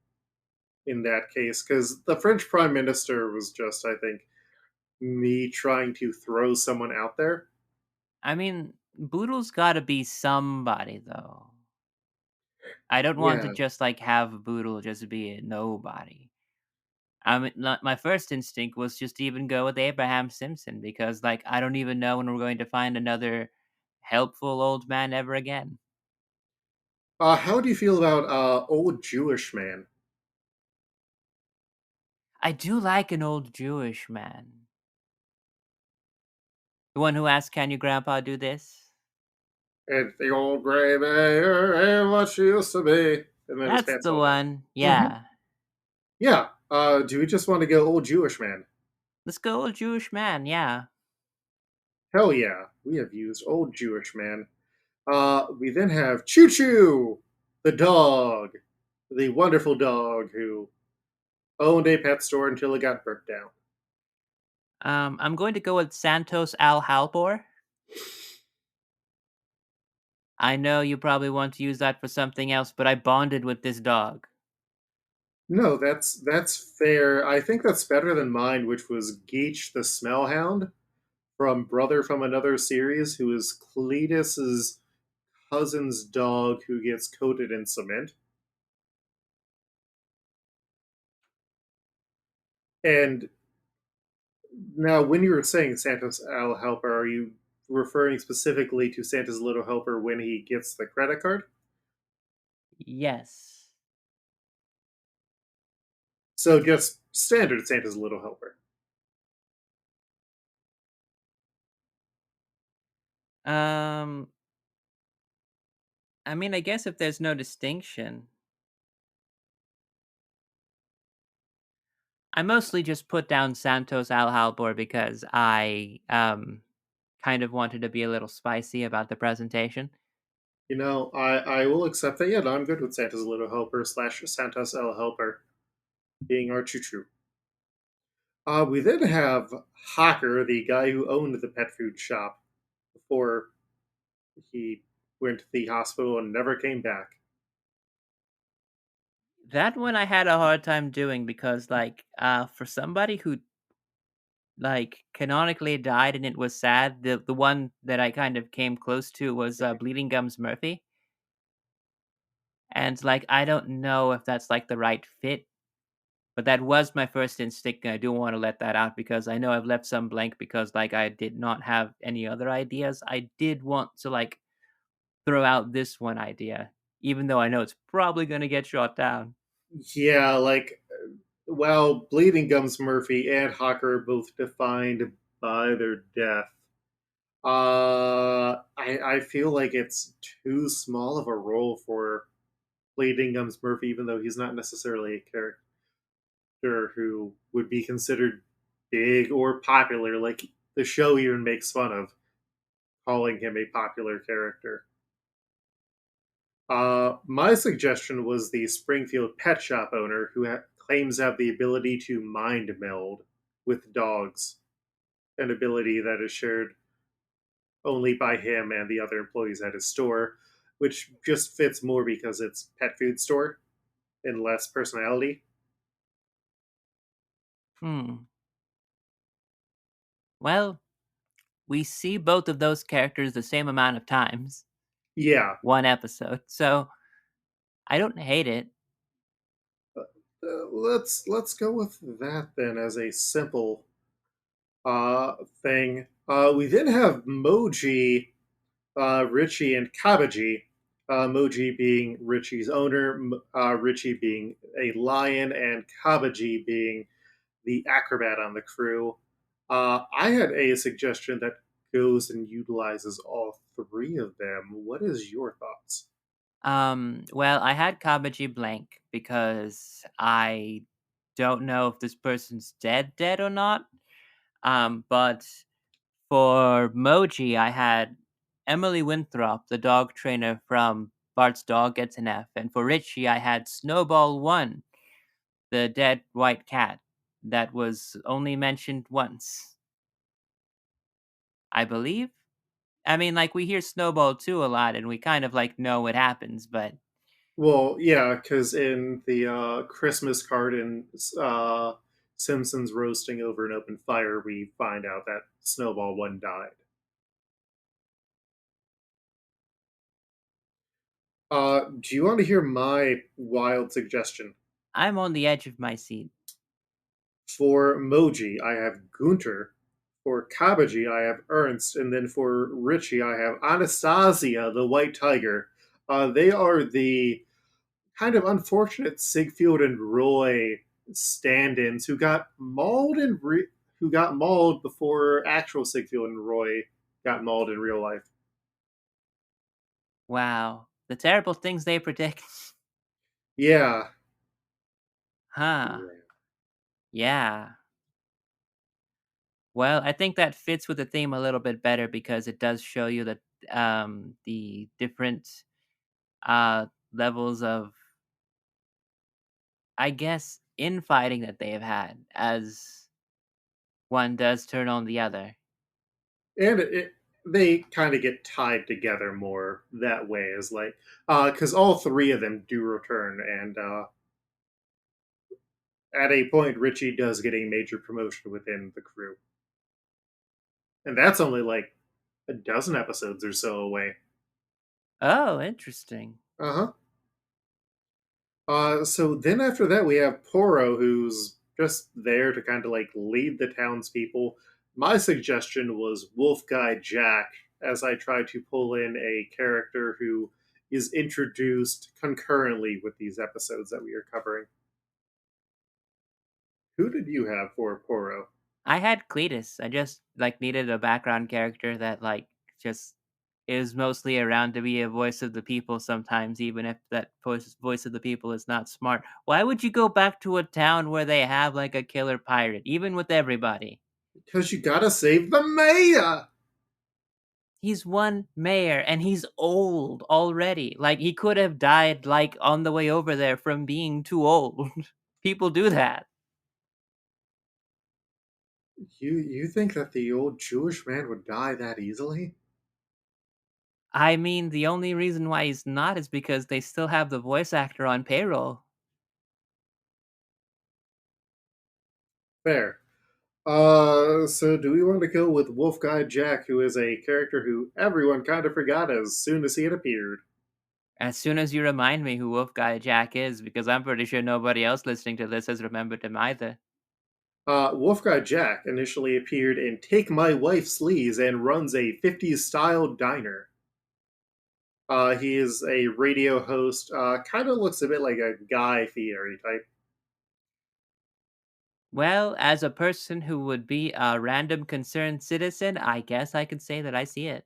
in that case, because the French Prime Minister was just, I think, me trying to throw someone out there. I mean, Boodle's got to be somebody, though. I don't want to Yeah. just like have Boodle just be a nobody. I mean, my first instinct was just to even go with Abraham Simpson because, like, I don't even know when we're going to find another helpful old man ever again. How do you feel about Old Jewish Man? I do like an old Jewish man. The one who asks, "Can your grandpa do this?" It's the old gray mayor and what she used to be. And then his That's pants the fall down. one. Mm-hmm. Yeah. Yeah. Do we just want to go Old Jewish Man? Let's go old Jewish man. Yeah. Hell yeah. We have used Old Jewish Man. We then have Choo Choo, the dog, the wonderful dog who owned a pet store until it got burnt down. I'm going to go with Santos Al Halbor. I know you probably want to use that for something else, but I bonded with this dog. No, that's fair. I think that's better than mine, which was Geach the Smellhound from Brother from Another Series, who is Cletus's cousin's dog who gets coated in cement. And now, when you were saying Santa's Al Helper, are you referring specifically to Santa's Little Helper when he gets the credit card? Yes. So just standard Santa's Little Helper. Um, I mean, I guess if there's no distinction, I mostly just put down Santos Al Halbor because I kind of wanted to be a little spicy about the presentation. I will accept that. Yeah, no, I'm good with Santa's Little Helper slash Santa's L Helper being our choo choo. We then have Hawker, the guy who owned the pet food shop before he went to the hospital and never came back. That one I had a hard time doing because like for somebody who like canonically died and it was sad, the one that I kind of came close to was Bleeding Gums Murphy. And like I don't know if that's like the right fit. But that was my first instinct, and I do want to let that out because I know I've left some blank because like I did not have any other ideas. I did want to like throw out this one idea, even though I know it's probably gonna get shot down. Yeah, like, well, Bleeding Gums Murphy and Hawker are both defined by their death. I feel like it's too small of a role for Bleeding Gums Murphy, even though he's not necessarily a character who would be considered big or popular. Like the show even makes fun of calling him a popular character. My suggestion was the Springfield pet shop owner who claims to have the ability to mind meld with dogs, an ability that is shared only by him and the other employees at his store, which just fits more because it's pet food store and less personality. Hmm. Well, we see both of those characters the same amount of times, Yeah, one episode. So I don't hate it. let's go with that then as a simple thing. We then have Moji, Richie, and Kabaji. Moji being Richie's owner, Richie being a lion, and Kabaji being the acrobat on the crew. I had a suggestion that goes and utilizes all three of them. What is your thoughts? Well, I had Kabaji blank because I don't know if this person's dead or not. But for Moji, I had Emily Winthrop, the dog trainer from Bart's Dog Gets an F, and for Richie, I had Snowball One, the dead white cat that was only mentioned once, I believe. I mean, like we hear Snowball 2 a lot, and we kind of like know what happens, but Well, yeah, because in the Christmas card in Simpsons roasting over an open fire, we find out that Snowball One died. Do you want to hear my wild suggestion? I'm on the edge of my seat. For Moji, I have Gunter. For Kabaji, I have Ernst. And then for Richie, I have Anastasia, the white tiger. They are the kind of unfortunate Siegfried and Roy stand-ins who got mauled before actual Siegfried and Roy got mauled in real life. Wow. The terrible things they predict. Yeah, Huh. yeah. Yeah. Well, I think that fits with the theme a little bit better because it does show you that the different levels of, I guess, infighting that they have had as one does turn on the other. And they kind of get tied together more that way, is like because all three of them do return, and at a point, Richie does get a major promotion within the crew, and that's only like a dozen episodes or so away. Oh, interesting. Uh huh. So then after that, we have Poro, who's just there to kind of like lead the townspeople. My suggestion was Wolf Guy Jack, as I tried to pull in a character who is introduced concurrently with these episodes that we are covering. Who did you have for Poro? I had Cletus. I just like needed a background character that like just is mostly around to be a voice of the people sometimes, even if that voice of the people is not smart. Why would you go back to a town where they have like a killer pirate, even with everybody? Because you gotta save the mayor! He's one mayor and he's old already. Like he could have died like on the way over there from being too old. People do that. You think that the old Jewish man would die that easily? I mean, the only reason why he's not is because they still have the voice actor on payroll. Fair. So do we want to go with Wolf Guy Jack, who is a character who everyone kind of forgot as soon as he had appeared? As soon as you remind me who Wolf Guy Jack is, because I'm pretty sure nobody else listening to this has remembered him either. Wolf Guy Jack initially appeared in Take My Wife's Sleaze and runs a 50s style diner. He is a radio host. Kind of looks a bit like a Guy Fieri type. Well, as a person who would be a random concerned citizen, I guess I could say that I see it.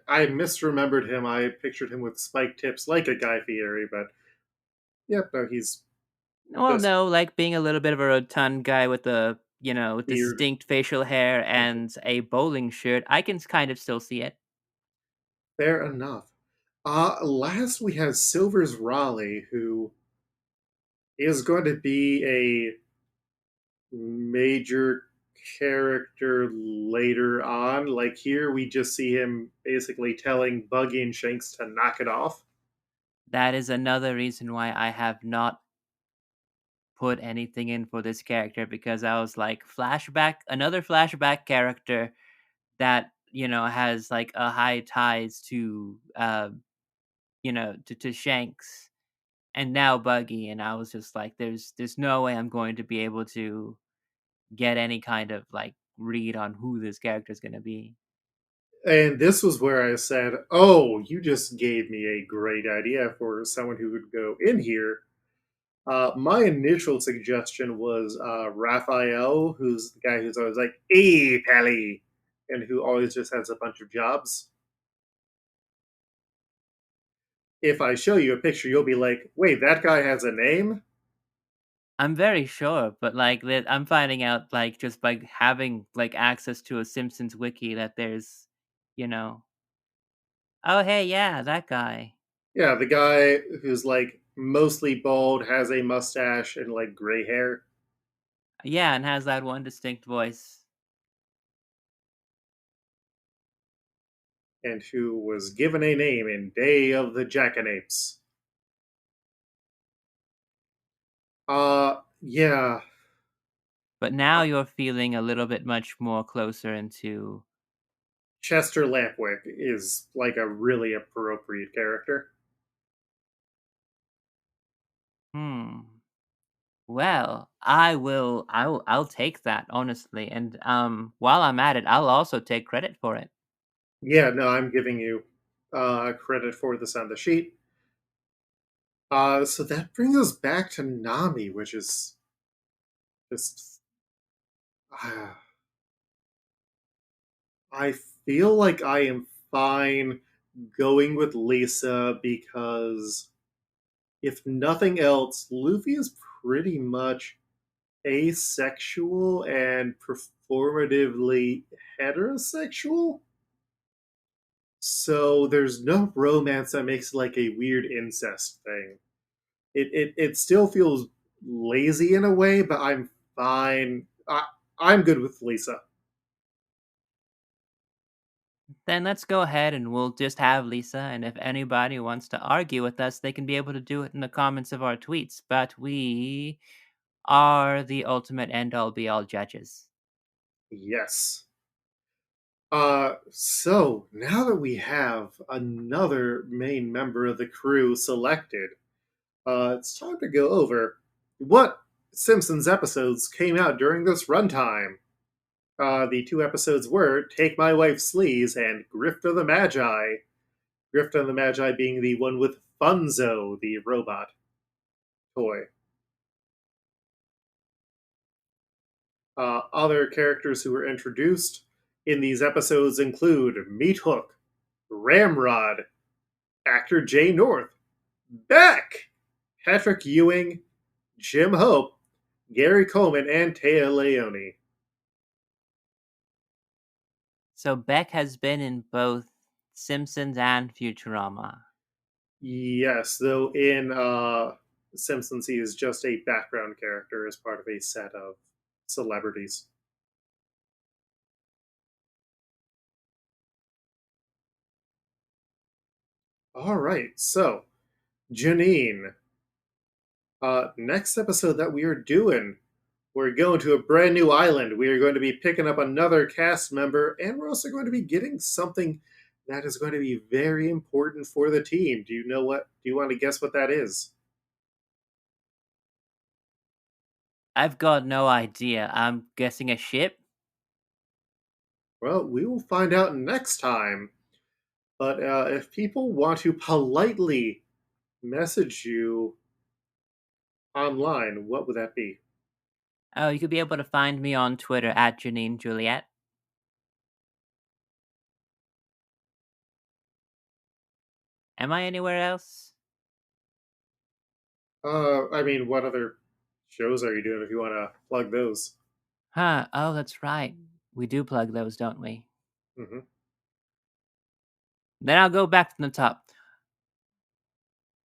I misremembered him. I pictured him with spike tips like a Guy Fieri, but yep, no, he's Well, just no, like being a little bit of a rotund guy with a, weird. distinct facial hair and a bowling shirt, I can kind of still see it. Fair enough. Last we had Silver's Raleigh, who is going to be a major character later on. Like here, we just see him basically telling Buggy and Shanks to knock it off. That is another reason why I have not put anything in for this character because I was like, another flashback character that, has like a high ties to, to Shanks and now Buggy. And I was just like, there's no way I'm going to be able to get any kind of like read on who this character is going to be. And this was where I said, "Oh, you just gave me a great idea for someone who would go in here." My initial suggestion was Raphael, who's the guy who's always like, "Hey, Pally," and who always just has a bunch of jobs. If I show you a picture, you'll be like, "Wait, that guy has a name?" I'm very sure, but like that I'm finding out like just by having like access to a Simpsons wiki that there's, you know, oh hey, yeah, that guy. Yeah, the guy who's like mostly bald, has a mustache, and like gray hair, Yeah, and has that one distinct voice. and who was given a name in Day of the Jackanapes. Yeah, But now you're feeling a little bit much more closer into Chester Lampwick is like a really appropriate character. hmm. Well, I'll take that honestly. And while I'm at it, I'll also take credit for it. Yeah, no, I'm giving you credit for this on the sheet. So that brings us back to Nami, which is just. Uh, I feel like I am fine going with Lisa because, if nothing else, Luffy is pretty much asexual and performatively heterosexual. So there's no romance that makes it like a weird incest thing. It still feels lazy in a way, but I'm fine. I'm good with Lisa. Then let's go ahead and we'll just have Lisa, and if anybody wants to argue with us, they can be able to do it in the comments of our tweets. But we are the ultimate end all be all judges. Yes. So now that we have another main member of the crew selected, it's time to go over what Simpsons episodes came out during this runtime. The two episodes were Take My Wife Sleaze and Grift of the Magi. Grift of the Magi being the one with Funzo, the robot toy. Other characters who were introduced in these episodes include Meat Hook, Ramrod, actor Jay North, Beck, Patrick Ewing, Jim Hope, Gary Coleman, and Taya Leone. So Beck has been in both Simpsons and Futurama. Yes, though in Simpsons he is just a background character as part of a set of celebrities. All right, so Janine, next episode that we are doing, we're going to a brand new island. We are going to be picking up another cast member, and we're also going to be getting something that is going to be very important for the team. Do you know what? Do you want to guess what that is? I've got no idea. I'm guessing a ship? Well, we will find out next time. But if people want to politely message you online, what would that be? Oh, you could be able to find me on Twitter at Janine Juliet. Am I anywhere else? I mean, what other shows are you doing if you want to plug those? Huh. Oh, that's right. We do plug those, don't we? Hmm. Then I'll go back from the top.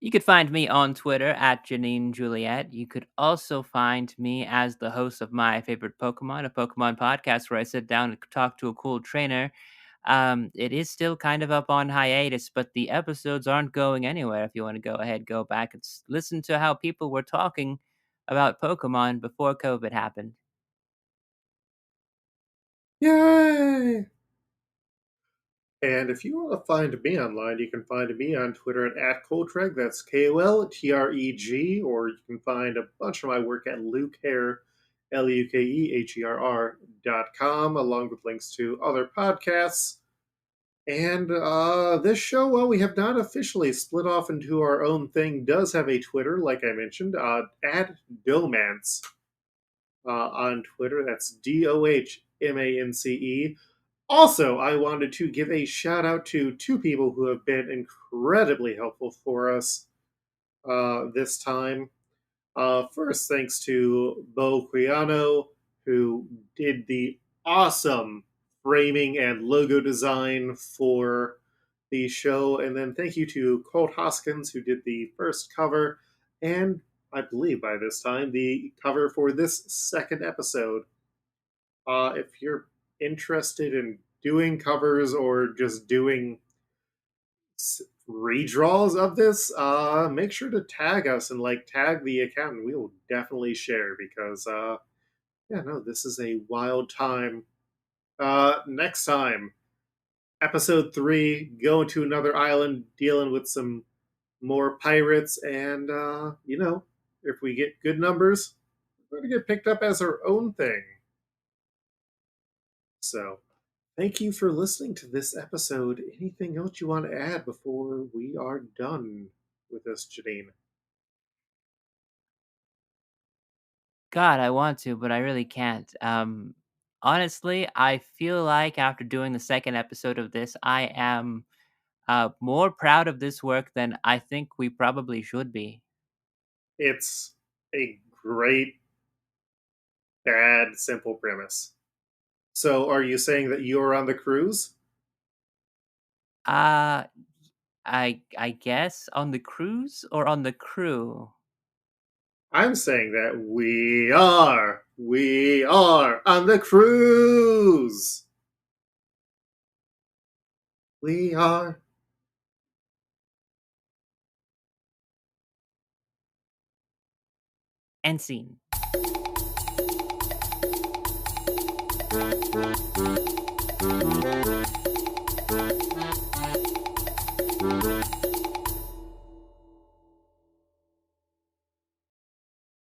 You could find me on Twitter at Janine Juliet. You could also find me as the host of My Favorite Pokemon, a Pokemon podcast where I sit down and talk to a cool trainer. It is still kind of up on hiatus, but the episodes aren't going anywhere. If you want to go ahead, go back and listen to how people were talking about Pokemon before COVID happened. Yay! And if you want to find me online, you can find me on Twitter at Coltreg. That's KOLTREG, or you can find a bunch of my work at Lukeher, LUKEHERR.com, along with links to other podcasts. And this show, well, we have not officially split off into our own thing, does have a Twitter, like I mentioned, at DohMance on Twitter. That's DOHMANCE. Also, I wanted to give a shout out to two people who have been incredibly helpful for us this time. First, thanks to Bo Quiano, who did the awesome framing and logo design for the show. And then thank you to Colt Hoskins, who did the first cover, and I believe by this time, the cover for this second episode. If you're interested in doing covers or just doing redraws of this, make sure to tag us and like tag the account, and we will definitely share because yeah, no, this is a wild time. Next time, episode 3, going to another island, dealing with some more pirates, and if we get good numbers, we're gonna get picked up as our own thing. So thank you for listening to this episode. Anything else you want to add before we are done with this, Janine? God, I want to, but I really can't. Honestly, I feel like after doing the second episode of this, I am more proud of this work than I think we probably should be. It's a great, bad, simple premise. So, are you saying that you're on the cruise? Uh, I guess on the cruise or on the crew. I'm saying that we are on the cruise. We are. End scene.